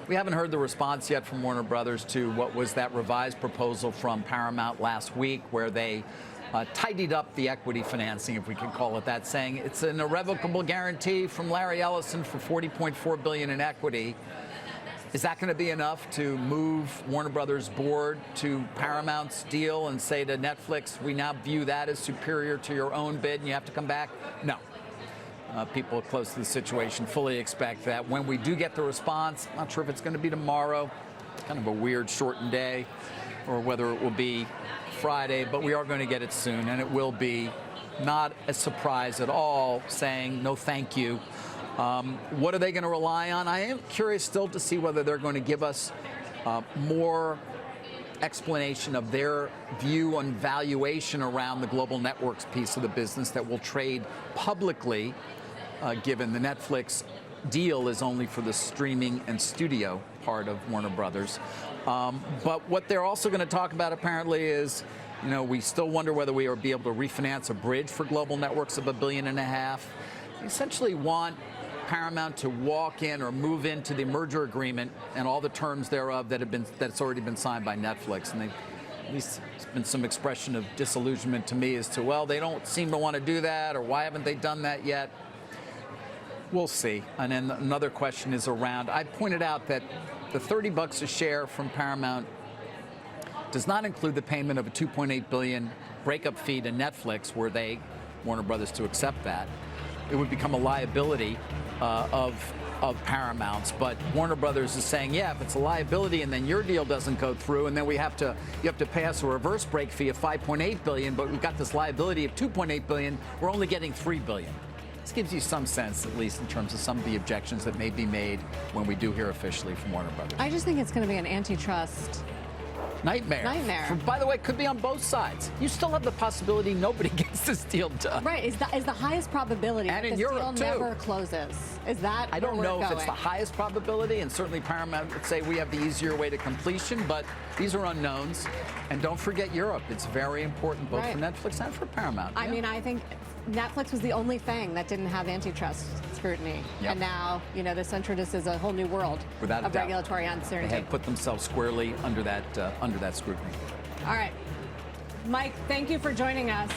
We haven't heard the response yet from Warner Brothers to what was that revised proposal from Paramount last week, where they tidied up the equity financing, if we could call it that, saying it's an irrevocable guarantee from Larry Ellison for $40.4 billion in equity. Is that going to be enough to move Warner Brothers' board to Paramount's deal and say to Netflix, we now view that as superior to your own bid and you have to come back? No. People close to the situation fully expect that when we do get the response, I'm not sure if it's going to be tomorrow, kind of a weird shortened day, or whether it will be Friday, but we are going to get it soon, and it will be not a surprise at all, saying no thank you. What are they going to rely on? I am curious still to see whether they're going to give us more explanation of their view on valuation around the global networks piece of the business that will trade publicly, given the Netflix deal is only for the streaming and studio part of Warner Brothers. But what they're also going to talk about apparently is, you know, we still wonder whether we will be able to refinance a bridge for global networks of $1.5 billion. They essentially want Paramount to walk in or move into the merger agreement and all the terms thereof that's already been signed by Netflix. And at least there's been some expression of disillusionment to me as to, well, they don't seem to want to do that, or why haven't they done that yet? We'll see. And then another question is around, I pointed out that the $30 a share from Paramount does not include the payment of a $2.8 billion breakup fee to Netflix, were they, Warner Brothers, to accept that. It would become a liability of Paramount's, but Warner Brothers is saying, yeah, if it's a liability and then your deal doesn't go through, and then you have to pay us a reverse break fee of $5.8 billion, but we've got this liability of $2.8 billion, we're only getting $3 billion. This gives you some sense, at least in terms of some of the objections that may be made when we do hear officially from Warner Brothers. I just think it's going to be an antitrust nightmare. By the way, it could be on both sides. You still have the possibility nobody gets this deal done. Right. Is the highest probability and that this deal never closes? Is that I don't know if it's the highest probability, and certainly Paramount would say we have the easier way to completion, but these are unknowns. And don't forget Europe. It's very important both for Netflix and for Paramount. I mean, I think Netflix was the only thing that didn't have antitrust scrutiny. And now, you know, this introduces a whole new world of regulatory uncertainty. They have put themselves squarely under that scrutiny. All right. Mike, thank you for joining us.